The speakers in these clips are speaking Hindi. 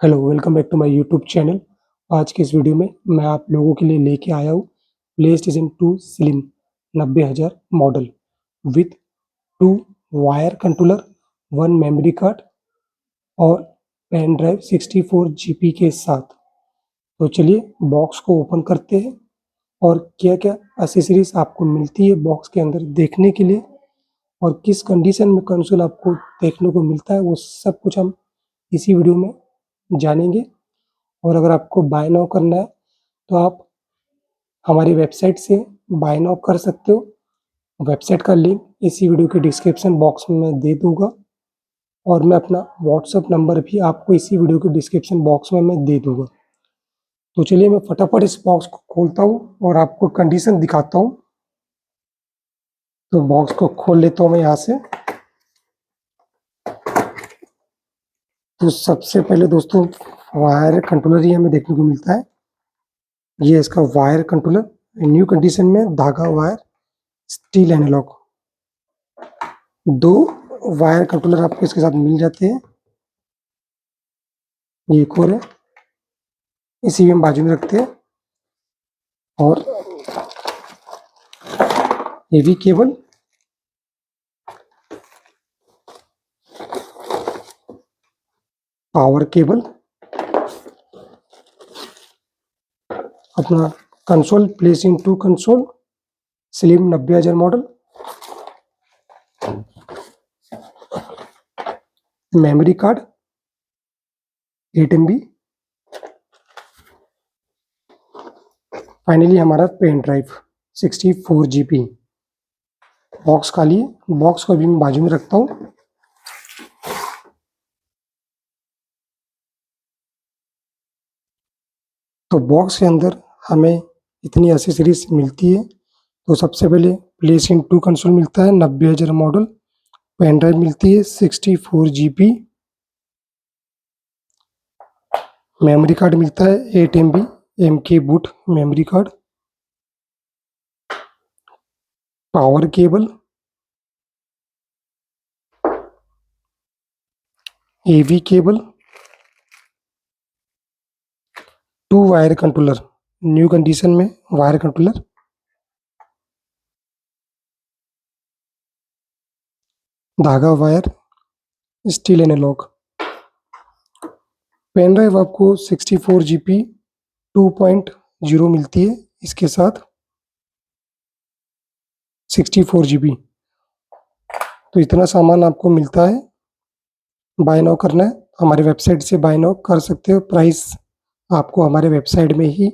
Hello, welcome back to my YouTube channel. आज के इस वीडियो में मैं आप लोगों के लिए लेके आया हूँ PlayStation 2 slim 90,000 model with 2 wire controller, 1 memory card और पेन ड्राइव 64 जीबी के साथ। तो चलिए बॉक्स को ओपन करते हैं और क्या-क्या एक्सेसरीज आपको मिलती है बॉक्स के अंदर देखने के लिए और किस कंडीशन में कंसोल आपको देखने को मिलता है, वो सब कुछ हम इसी वीडियो में जानेंगे। और अगर आपको बाय नाउ करना है तो आप हमारी वेबसाइट से बाय नाउ कर सकते हो। वेबसाइट का लिंक इसी वीडियो के डिस्क्रिप्शन बॉक्स में मैं दे दूँगा और मैं अपना व्हाट्सएप नंबर भी आपको इसी वीडियो के डिस्क्रिप्शन बॉक्स में मैं दे दूँगा। तो चलिए मैं फटाफट इस बॉक्स को खोलता हूँ और आपको कंडीशन दिखाता हूँ। तो बॉक्स को खोल लेता हूँ मैं यहाँ से। तो सबसे पहले दोस्तों वायर कंट्रोलर ही हमें देखने को मिलता है। ये इसका वायर कंट्रोलर न्यू कंडीशन में धागा wire steel analog. 2 wire controller आपको इसके साथ मिल जाते हैं। ये एक और है, इसी हम बाजू में रखते हैं। और एवी केबल, पावर केबल, अपना console placing to console slim 90,000 model, memory card 8 MB, finally हमारा पेन ड्राइव 64 GB। बॉक्स खाली है, बॉक्स को अभी मैं बाजू में रखता हूँ। तो बॉक्स के अंदर हमें इतनी एक्सेसरीज मिलती है। तो सबसे पहले प्लेसिंग टू कंसोल मिलता है 90,000 मॉडल, पेन ड्राइव मिलती है 64 GB, मेमोरी कार्ड मिलता है 8 MB MK boot memory card, power cable, AV cable, 2 wire controller new condition में वायर कंट्रोलर, धागा wire steel analogue. Pen drive आपको 64 GB 2.0 मिलती है इसके साथ 64 GB। तो इतना सामान आपको मिलता है। बाय नाउ करना है हमारी वेबसाइट से बाय नाउ कर सकते हो। प्राइस आपको हमारे वेबसाइट में ही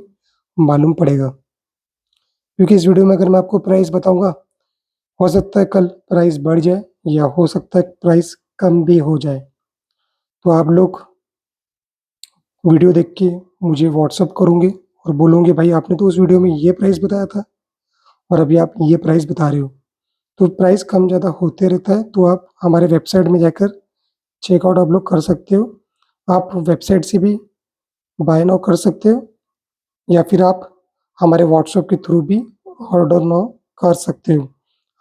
मालूम पड़ेगा, क्योंकि इस वीडियो में अगर मैं आपको प्राइस बताऊंगा, हो सकता है कल प्राइस बढ़ जाए या हो सकता है प्राइस कम भी हो जाए। तो आप लोग वीडियो देख के मुझे व्हाट्सअप करोगे और बोलोगे भाई आपने तो उस वीडियो में ये प्राइस बताया था और अभी आप ये प्राइस बता रहे हो। तो प्राइस कम ज़्यादा होते रहता है। तो आप हमारे वेबसाइट में जाकर चेकआउट आप लोग कर सकते हो। आप वेबसाइट से भी बाय नाउ कर सकते हो या फिर आप हमारे व्हाट्सएप के थ्रू भी ऑर्डर नाउ कर सकते हो।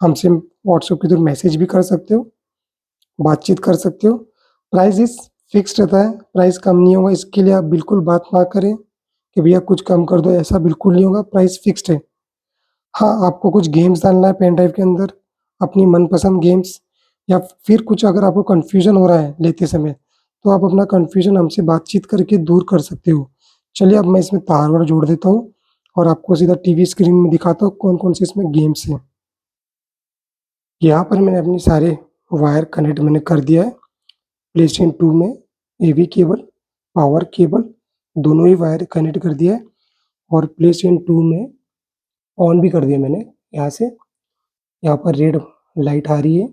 हमसे व्हाट्सएप के थ्रू मैसेज भी कर सकते हो, बातचीत कर सकते हो। प्राइस इस फिक्स्ड रहता है, प्राइस कम नहीं होगा। इसके लिए आप बिल्कुल बात ना करें कि भैया कुछ कम कर दो, ऐसा बिल्कुल नहीं होगा, प्राइस फिक्स्ड है। हाँ, आपको कुछ गेम्स डालना है पेन ड्राइव के अंदर, अपनी मनपसंद गेम्स, या फिर कुछ अगर आपको कन्फ्यूज़न हो रहा है लेते समय, तो आप अपना कन्फ्यूज़न हमसे बातचीत करके दूर कर सकते हो। चलिए अब मैं इसमें तार-वार जोड़ देता हूँ और आपको सीधा टीवी स्क्रीन में दिखाता हूँ कौन-कौन से इसमें गेम्स हैं। यहाँ पर मैंने अपने सारे वायर कनेक्ट मैंने कर दिया है। प्लेस्टेशन 2 में एवी केबल, पावर केबल दोनों ही वायर कनेक्ट कर दिया है और प्लेस्टेशन 2 में ऑन भी कर दिया मैंने यहाँ से। यहाँ पर रेड लाइट आ रही है।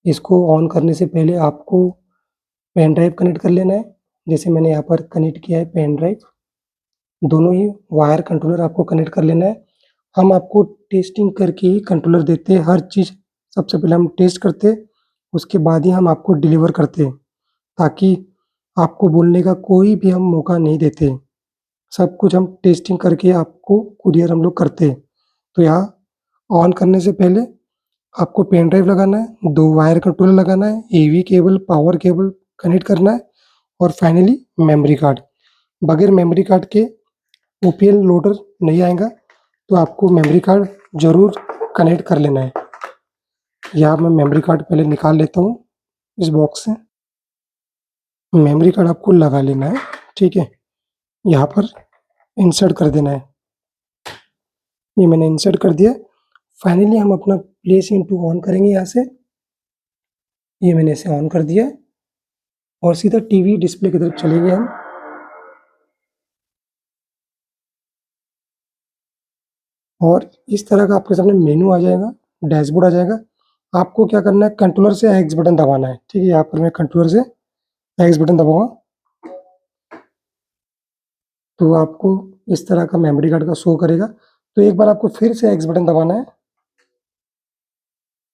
इसको ऑन करने से पहले आपको पेन ड्राइव कनेक्ट कर लेना है। जैसे मैंने यहाँ पर कनेक्ट किया है पेन ड्राइव, दोनों ही वायर कंट्रोलर आपको कनेक्ट कर लेना है। हम आपको टेस्टिंग करके ही कंट्रोलर देते हैं। हर चीज़ सबसे पहले हम टेस्ट करते हैं, उसके बाद ही हम आपको डिलीवर करते हैं, ताकि आपको बोलने का कोई भी हम मौका नहीं देते। सब कुछ हम टेस्टिंग करके आपको कुरियर हम लोग करते हैं। तो यहाँ ऑन करने से पहले आपको पेन ड्राइव लगाना है, 2 वायर कंट्रोलर लगाना है, एवी केबल, पावर केबल कनेक्ट करना है और फाइनली मेमोरी कार्ड। बगैर मेमोरी कार्ड के ओपीएल लोडर नहीं आएगा, तो आपको मेमोरी कार्ड ज़रूर कनेक्ट कर लेना है। यहाँ मैं मेमोरी कार्ड पहले निकाल लेता हूँ इस बॉक्स से। मेमोरी कार्ड आपको लगा लेना है, ठीक है। यहाँ पर इंसर्ट कर देना है। ये मैंने इंसर्ट कर दिया। फाइनली हम अपना प्लेस इनटू ऑन करेंगे यहाँ से। ये मैंने इसे ऑन कर दिया और सीधा टीवी डिस्प्ले की तरफ चलेंगे हम। और इस तरह का आपके सामने मेनू आ जाएगा, डैशबोर्ड आ जाएगा। आपको क्या करना है, कंट्रोलर से एक्स बटन दबाना है, ठीक है। यहाँ पर मैं कंट्रोलर से एक्स बटन दबाऊंगा तो आपको इस तरह का मेमोरी कार्ड का शो करेगा। तो एक बार आपको फिर से एक्स बटन दबाना है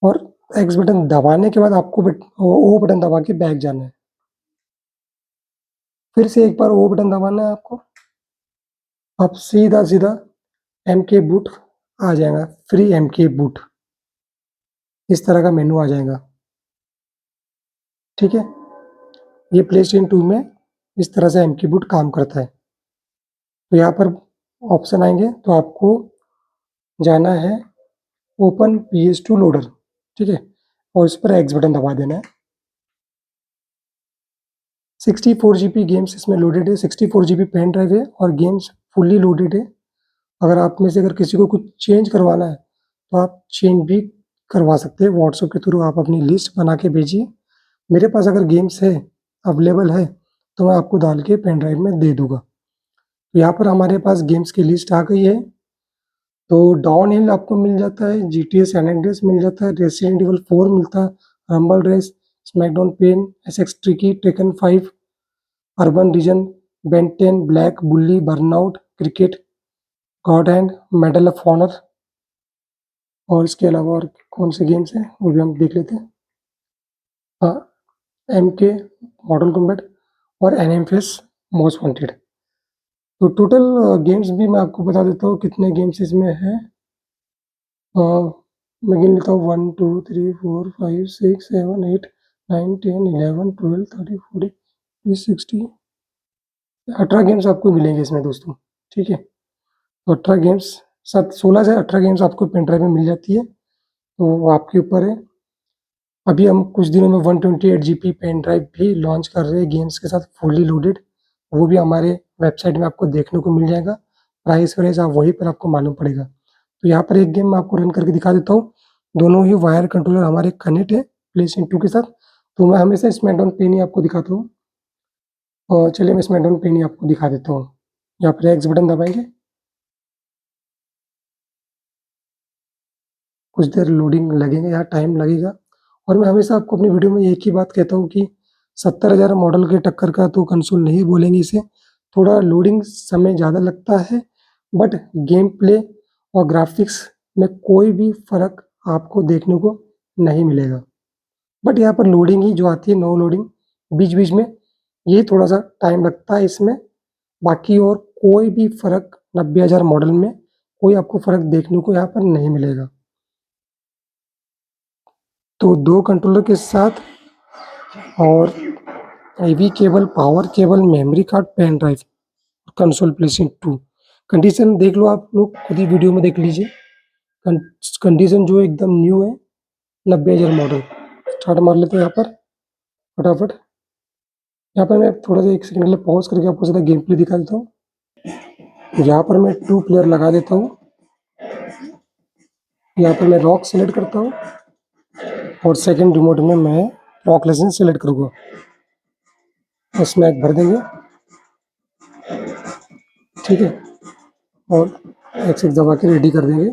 और एक्स बटन दबाने के बाद आपको ओ बटन दबा के बैक जाना है। फिर से एक बार ओ बटन दबाना है आपको। आप सीधा सीधा एमके बूट आ जाएगा, फ्री एमके बूट, इस तरह का मेनू आ जाएगा, ठीक है। ये प्लेस्टेशन 2 में इस तरह से एमके बूट काम करता है। तो यहाँ पर ऑप्शन आएंगे तो आपको जाना है ओपन PS2 लोडर, ठीक है, और इस पर एक्स बटन दबा देना है। 64 GB गेम्स इसमें लोडेड है, 64 GB पेन ड्राइव है और गेम्स फुल्ली लोडेड है। अगर आप में से अगर किसी को कुछ चेंज करवाना है तो आप चेंज भी करवा सकते हैं। व्हाट्सएप के थ्रू आप अपनी लिस्ट बना के भेजिए। मेरे पास अगर गेम्स है, अवेलेबल है, तो मैं आपको डाल के पेन ड्राइव में दे दूँगा। यहाँ पर हमारे पास गेम्स की लिस्ट आ गई है। तो डाउन हिल आपको मिल जाता है, GTA सैन एंड्रियास मिल जाता है, रेसिडेंट इवल 4 मिलता है, rumble race, SmackDown pain, SX tricky, Tekken 5, urban reign, Ben 10, black bully, burnout, cricket, god hand, medal of honour. और इसके अलावा और कौन से गेम्स हैं वो भी हम देख लेते हैं। हाँ, MK, मॉडल कॉम्बैट और NMFS मोस्ट वांटेड। तो टोटल गेम्स भी मैं आपको बता देता हूँ कितने गेम्स इसमें हैं। मैं गिन लेता हूँ 1 2 3 4 5 6 7 8 9 10 11 12 13 14 15 16 18 गेम्स आपको मिलेंगे इसमें दोस्तों, ठीक है। तो 18 गेम्स, 16 से 18 गेम्स आपको पेन ड्राइव में मिल जाती है। तो वो आपके ऊपर है। अभी हम कुछ दिनों में 128 GB पेन ड्राइव भी लॉन्च कर रहे हैं गेम्स के साथ फुल्ली लोडेड। वो भी हमारे वेबसाइट में आपको देखने को मिल जाएगा। प्राइस वाइस आप वहीं पर आपको मालूम पड़ेगा। तो यहाँ पर एक गेम मैं आपको रन करके दिखा देता हूँ। दोनों ही वायर कंट्रोलर हमारे कनेक्ट है प्लेस्टेशन 2 के साथ। तो मैं हमेशा स्मैकडाउन पेन ही आपको दिखाता हूँ। और चलिए मैं स्मैकडाउन पेन ही आपको दिखा देता हूँ। यहाँ पर एक्स बटन दबाएंगे, कुछ देर लोडिंग लगेगा, यहाँ टाइम लगेगा। और मैं हमेशा आपको अपनी वीडियो में एक ही बात कहता हूँ कि 70,000 मॉडल के टक्कर का तो कंसोल नहीं बोलेंगे इसे। थोड़ा लोडिंग समय ज़्यादा लगता है, बट गेम प्ले और ग्राफिक्स में कोई भी फ़र्क आपको देखने को नहीं मिलेगा। बट यहाँ पर लोडिंग ही जो आती है, नो लोडिंग बीच-बीच में, ये थोड़ा-सा टाइम लगता है इसमें। बाकी और कोई भी फ़र्क 90,000 मॉडल में कोई आपको फ़र्क देखने को यहाँ पर नहीं मिलेगा। तो 2 कंट्रोलर के साथ और AV cable, power cable, memory card, pen drive, console PlayStation 2। Condition देख लो, आप लोग खुद ही वीडियो में देख लीजिए। कंडीशन जो एकदम न्यू है, 90,000 मॉडल। स्टार्ट मार लेते हैं यहाँ पर फटाफट। यहाँ पर मैं थोड़ा सा 1 सेकंड के लिए पॉज करके आपको सीधा गेम प्ले दिखा देता हूँ। यहाँ पर मैं 2 प्लेयर लगा देता हूँ। यहाँ पर मैं रॉक सेलेक्ट करता हूँ और सेकंड रिमोट में मैं रॉक लेजेंड सेलेक्ट करूँगा। स्मैक भर देंगे, ठीक है, और एक्स दबा के रेडी कर देंगे।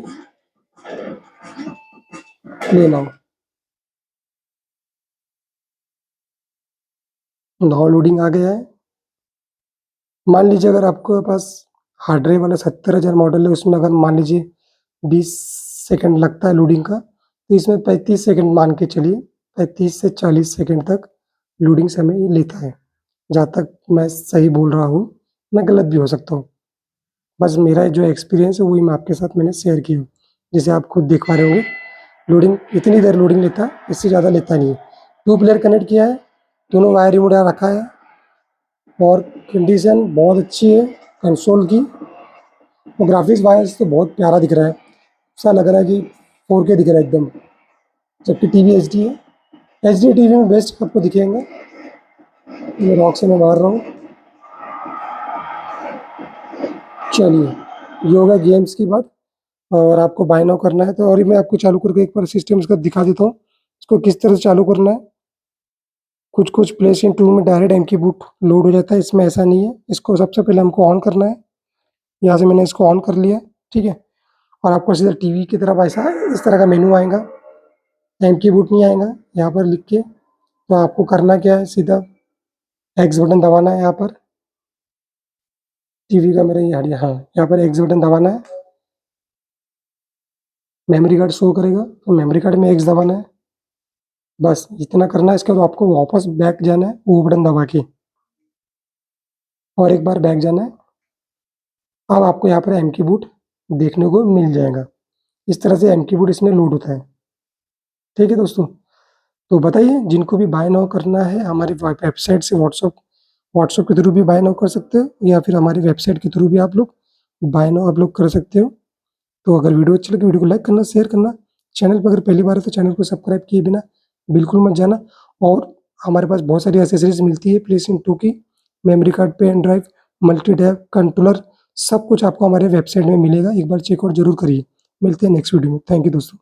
Play now. नाउ लोडिंग आ गया है। मान लीजिए अगर आपके पास हार्ड ड्राइव वाला 70,000 मॉडल है, उसमें अगर मान लीजिए 20 सेकंड लगता है लोडिंग का, तो इसमें 35 सेकंड मान के चलिए, 35 से 40 सेकंड तक लोडिंग समय ये लेता है। जहाँ तक मैं सही बोल रहा हूँ, मैं गलत भी हो सकता हूँ। बस मेरा जो एक्सपीरियंस है वही मैं आपके साथ मैंने शेयर किया। जैसे आप खुद देख पा रहे होंगे, लोडिंग इतनी देर लोडिंग लेता है, इससे ज़्यादा लेता नहीं है। 2 प्लेयर कनेक्ट किया है, दोनों वायर रिमोट यहाँ रखा है। और कंडीशन बहुत अच्छी है कंसोल की, और ग्राफिक्स वाइज तो बहुत प्यारा दिख रहा है, ऐसा लग रहा है कि 4K दिख रहा है एकदम, जबकि टीवी HD है। HD टीवी में बेस्ट आपको दिखेंगे। ये रॉक से मैं मार रहा हूँ। चलिए, ये होगा गेम्स की बात, और आपको बाय नाउ करना है तो, और मैं आपको चालू करके एक बार सिस्टम इसका दिखा देता हूँ, इसको किस तरह से चालू करना है। कुछ प्लेस्टेशन 2 में डायरेक्ट एमकी बूट लोड हो जाता है, इसमें ऐसा नहीं है। इसको सबसे पहले हमको ऑन करना है, यहाँ से मैंने इसको ऑन कर लिया, ठीक है। और आपको सीधा टीवी की तरफ ऐसा इस तरह का मेनू आएगा, एमकी बूट नहीं आएगा यहाँ पर लिख के। तो आपको करना क्या है, सीधा एक्स बटन दबाना है यहाँ पर, टीवी का मेरा ये हटिया, हाँ यहाँ पर एक्स बटन दबाना है, मेमोरी कार्ड शो करेगा तो मेमोरी कार्ड में एक्स दबाना है, बस इतना करना है। इसके बाद आपको वापस बैक जाना है वो बटन दबा के, और एक बार बैक जाना है। अब आपको यहाँ पर एम की बूट देखने को मिल जाएगा, इस तरह से एम की बूट इसमें लोड होता है, ठीक है दोस्तों। तो बताइए, जिनको भी बाय नाउ करना है हमारी वेबसाइट से, व्हाट्सअप के थ्रू भी बाय नाउ कर सकते हो, या फिर हमारी वेबसाइट के थ्रू भी आप लोग बाय नाउ आप लोग कर सकते हो। तो अगर वीडियो अच्छी लगे वीडियो को लाइक करना, शेयर करना, चैनल पर अगर पहली बार है तो चैनल को सब्सक्राइब किए बिना बिल्कुल मत जाना। और हमारे पास बहुत सारी एसेसरीज मिलती है प्लेस्टेशन 2 की, memory card, pen drive, multi tab, controller, सब कुछ आपको हमारे वेबसाइट में मिलेगा। एक बार चेकआउट जरूर करिए। मिलते हैं नेक्स्ट वीडियो में। थैंक यू दोस्तों।